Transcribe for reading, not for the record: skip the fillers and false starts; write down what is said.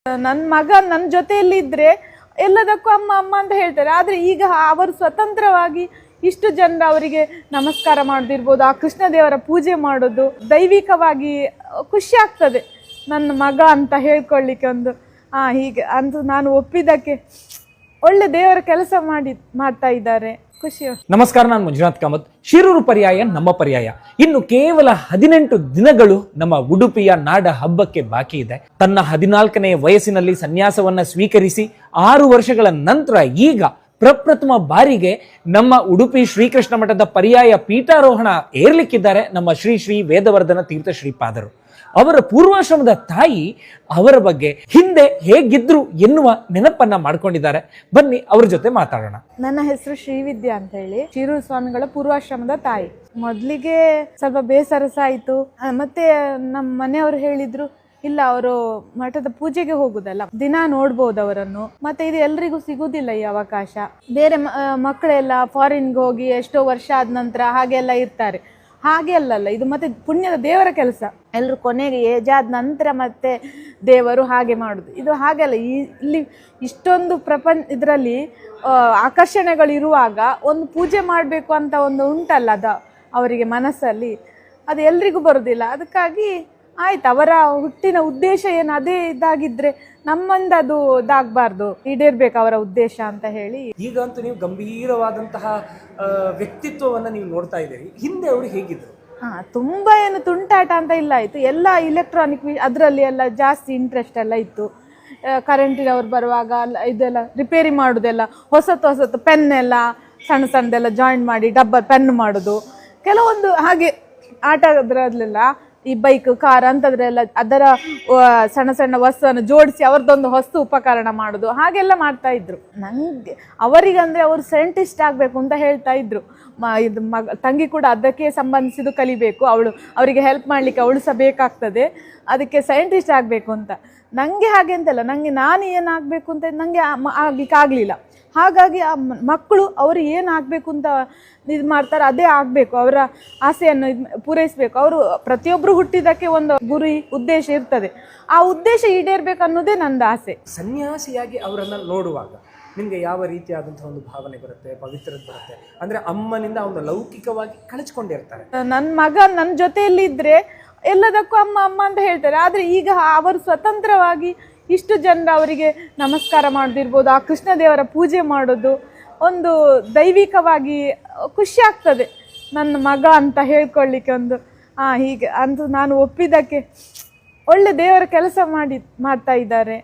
ನನ್ನ ಮಗ ನನ್ನ ಜೊತೆಯಲ್ಲಿ ಇದ್ರೆ ಎಲ್ಲದಕ್ಕೂ ಅಮ್ಮ ಅಮ್ಮ ಅಂತ ಹೇಳ್ತಾರೆ. ಆದರೆ ಈಗ ಅವರು ಸ್ವತಂತ್ರವಾಗಿ ಇಷ್ಟು ಜನರು ಅವರಿಗೆ ನಮಸ್ಕಾರ ಮಾಡೋದಿರ್ಬೋದು, ಆ ಕೃಷ್ಣ ದೇವರ ಪೂಜೆ ಮಾಡೋದು ದೈವಿಕವಾಗಿ ಖುಷಿ ಆಗ್ತದೆ. ನನ್ನ ಮಗ ಅಂತ ಹೇಳ್ಕೊಳ್ಳಿಕ್ಕೆ ಒಂದು ಹೀಗೆ ಅಂತ ನಾನು ಒಪ್ಪಿದ್ದಕ್ಕೆ ಒಳ್ಳೆ ದೇವರ ಕೆಲಸ ಮಾಡ್ತಾ ಇದ್ದಾರೆ. ಖುಷಿ. ನಮಸ್ಕಾರ, ನಾನು ಮಂಜುನಾಥ್ ಕಾಮತ್. ಶಿರೂರು ಪರ್ಯಾಯ ನಮ್ಮ ಪರ್ಯಾಯ. ಇನ್ನು ಕೇವಲ 18 ದಿನಗಳು ನಮ್ಮ ಉಡುಪಿಯ ನಾಡ ಹಬ್ಬಕ್ಕೆ ಬಾಕಿ ಇದೆ. ತನ್ನ 14ನೇ ವಯಸ್ಸಿನಲ್ಲಿ ಸನ್ಯಾಸವನ್ನ ಸ್ವೀಕರಿಸಿ 6 ವರ್ಷಗಳ ನಂತರ ಈಗ ಪ್ರಪ್ರಥಮ ಬಾರಿಗೆ ನಮ್ಮ ಉಡುಪಿ ಶ್ರೀಕೃಷ್ಣ ಮಠದ ಪರ್ಯಾಯ ಪೀಠಾರೋಹಣ ಏರ್ಲಿಕ್ಕಿದ್ದಾರೆ ನಮ್ಮ ಶ್ರೀ ಶ್ರೀ ವೇದವರ್ಧನ ತೀರ್ಥ ಶ್ರೀಪಾದರು. ಅವರ ಪೂರ್ವಾಶ್ರಮದ ತಾಯಿ ಅವರ ಬಗ್ಗೆ ಹಿಂದೆ ಹೇಗಿದ್ರು ಎನ್ನುವ ನೆನಪನ್ನ ಮಾಡ್ಕೊಂಡಿದ್ದಾರೆ. ಬನ್ನಿ ಅವ್ರ ಜೊತೆ ಮಾತಾಡೋಣ. ನನ್ನ ಹೆಸರು ಶ್ರೀವಿದ್ಯಾ ಅಂತ ಹೇಳಿ, ಶಿರೂರು ಸ್ವಾಮಿಗಳ ಪೂರ್ವಾಶ್ರಮದ ತಾಯಿ. ಮೊದಲಿಗೆ ಸ್ವಲ್ಪ ಬೇಸರ ಆಯಿತು. ಮತ್ತೆ ನಮ್ಮ ಮನೆಯವರು ಹೇಳಿದ್ರು, ಇಲ್ಲ ಅವರು ಮಠದ ಪೂಜೆಗೆ ಹೋಗುದಲ್ಲ, ದಿನ ನೋಡ್ಬೋದು ಅವರನ್ನು, ಮತ್ತೆ ಇದು ಎಲ್ರಿಗೂ ಸಿಗುದಿಲ್ಲ ಈ ಅವಕಾಶ. ಬೇರೆ ಮಕ್ಕಳೆಲ್ಲ ಫಾರಿನ್ಗೆ ಹೋಗಿ ಎಷ್ಟೋ ವರ್ಷ ಆದ ನಂತರ ಹಾಗೆಲ್ಲ ಇರ್ತಾರೆ. ಹಾಗೆ ಅಲ್ಲಲ್ಲ, ಇದು ಮತ್ತೆ ಪುಣ್ಯದ ದೇವರ ಕೆಲಸ. ಎಲ್ಲರೂ ಕೊನೆಗೆ ಏಜಾದ ನಂತರ ಮತ್ತೆ ದೇವರು ಹಾಗೆ ಮಾಡುದು. ಇದು ಹಾಗೆಲ್ಲ. ಇಲ್ಲಿ ಇಷ್ಟೊಂದು ಇದರಲ್ಲಿ ಆಕರ್ಷಣೆಗಳಿರುವಾಗ ಒಂದು ಪೂಜೆ ಮಾಡಬೇಕು ಅಂತ ಒಂದು ಉಂಟಲ್ಲ, ಅದು ಅವರಿಗೆ ಮನಸ್ಸಲ್ಲಿ, ಅದು ಎಲ್ರಿಗೂ ಬರೋದಿಲ್ಲ. ಅದಕ್ಕಾಗಿ ಆಯ್ತು, ಅವರ ಹುಟ್ಟಿನ ಉದ್ದೇಶ ಏನು ಅದೇ ಇದಾಗಿದ್ರೆ ನಮ್ಮಂದು ಅದು ಇದಾಗಬಾರ್ದು, ಈಡೇರ್ಬೇಕು ಅವರ ಉದ್ದೇಶ ಅಂತ ಹೇಳಿ. ಈಗಂತೂ ನೀವು ಗಂಭೀರವಾದಂತಹ ವ್ಯಕ್ತಿತ್ವವನ್ನ ನೀವು ನೋಡ್ತಾ ಇದ್ದೀರಿ. ಹಿಂದೆ ಅವರು ಹೇಗಿದ್ರು? ತುಂಬಾ ಏನು ತುಂಟಾಟ ಅಂತ ಇಲ್ಲ. ಆಯ್ತು, ಎಲ್ಲ ಇಲೆಕ್ಟ್ರಾನಿಕ್ ಅದರಲ್ಲಿ ಎಲ್ಲ ಜಾಸ್ತಿ ಇಂಟ್ರೆಸ್ಟ್ ಎಲ್ಲ ಇತ್ತು. ಕರೆಂಟಿನವ್ರು ಬರುವಾಗ ಇದೆಲ್ಲ ರಿಪೇರಿ ಮಾಡೋದೆಲ್ಲ, ಹೊಸತು ಪೆನ್ ಎಲ್ಲ ಸಣ್ಣದೆಲ್ಲ ಜಾಯಿಂಟ್ ಮಾಡಿ ಡಬ್ಬ ಪೆನ್ ಮಾಡೋದು, ಕೆಲವೊಂದು ಹಾಗೆ ಆಟ ಅದರಲ್ಲೆಲ್ಲ, ಈ ಬೈಕ್ ಕಾರ್ ಅಂತದ್ರೆಲ್ಲ ಅದರ ಸಣ್ಣ ವಸ್ತುವನ್ನು ಜೋಡಿಸಿ ಅವರದೊಂದು ಹೊಸ ಉಪಕರಣ ಮಾಡೋದು, ಹಾಗೆಲ್ಲ ಮಾಡ್ತಾ ಇದ್ರು. ನಂಗೆ ಅವರಿಗಂದ್ರೆ ಅವರು ಸೈಂಟಿಸ್ಟ್ ಆಗಬೇಕು ಅಂತ ಹೇಳ್ತಾ ಇದ್ರು. ಇದು ತಂಗಿ ಕೂಡ ಅದಕ್ಕೆ ಸಂಬಂಧಿಸಿದ್ದು ಕಲಿಬೇಕು, ಅವರಿಗೆ ಹೆಲ್ಪ್ ಮಾಡಲಿಕ್ಕೆ ಅವಳು ಸಹ ಬೇಕಾಗ್ತದೆ, ಅದಕ್ಕೆ ಸೈಂಟಿಸ್ಟ್ ಆಗಬೇಕು ಅಂತ. ನನಗೆ ಹಾಗೆ ಅಂತಲ್ಲ, ನನಗೆ ನಾನು ಏನಾಗಬೇಕು ಅಂತ ನನಗೆ ಆಗ್ಲಿಕ್ಕೆ ಆಗಲಿಲ್ಲ. ಹಾಗಾಗಿ ಆ ಮಕ್ಕಳು ಅವರು ಏನಾಗಬೇಕು ಅಂತ ಇದು ಮಾಡ್ತಾರೆ, ಅದೇ ಆಗಬೇಕು, ಅವರ ಆಸೆಯನ್ನು ಪೂರೈಸಬೇಕು. ಅವರು ಪ್ರತಿಯೊಬ್ಬರು ಹುಟ್ಟಿದ್ದಕ್ಕೆ ಒಂದು ಗುರಿ ಉದ್ದೇಶ ಇರ್ತದೆ, ಆ ಉದ್ದೇಶ ಈಡೇರ್ಬೇಕು ಅನ್ನೋದೇ ನಂದು ಆಸೆ. ಸನ್ಯಾಸಿಯಾಗಿ ಅವರನ್ನು ನೋಡುವಾಗ ನಿಮಗೆ ಯಾವ ರೀತಿಯಾದಂತಹ ಒಂದು ಭಾವನೆ ಬರುತ್ತೆ, ಪವಿತ್ರತೆ ಬರುತ್ತೆ? ಅಂದ್ರೆ ಅಮ್ಮನಿಂದ ಒಂದು ಲೌಕಿಕವಾಗಿ ಕಳಿಸ್ಕೊಂಡಿರ್ತಾರೆ. ನನ್ನ ಮಗ ನನ್ನ ಜೊತೆಯಲ್ಲಿ ಇದ್ರೆ ಎಲ್ಲದಕ್ಕೂ ಅಮ್ಮ ಅಮ್ಮ ಅಂತ ಹೇಳ್ತಾರೆ. ಆದರೆ ಈಗ ಅವರು ಸ್ವತಂತ್ರವಾಗಿ ಇಷ್ಟು ಜನರು ಅವರಿಗೆ ನಮಸ್ಕಾರ ಮಾಡೋದಿರ್ಬೋದು, ಆ ಕೃಷ್ಣ ದೇವರ ಪೂಜೆ ಮಾಡೋದು ಒಂದು ದೈವಿಕವಾಗಿ ಖುಷಿ ಆಗ್ತದೆ. ನನ್ನ ಮಗ ಅಂತ ಹೇಳ್ಕೊಳ್ಳಿಕ್ಕೆ ಒಂದು ಹೀಗೆ ಅಂತ ನಾನು ಒಪ್ಪಿದ್ದಕ್ಕೆ ಒಳ್ಳೆ ದೇವರ ಕೆಲಸ ಮಾಡ್ತಾ ಇದ್ದಾರೆ.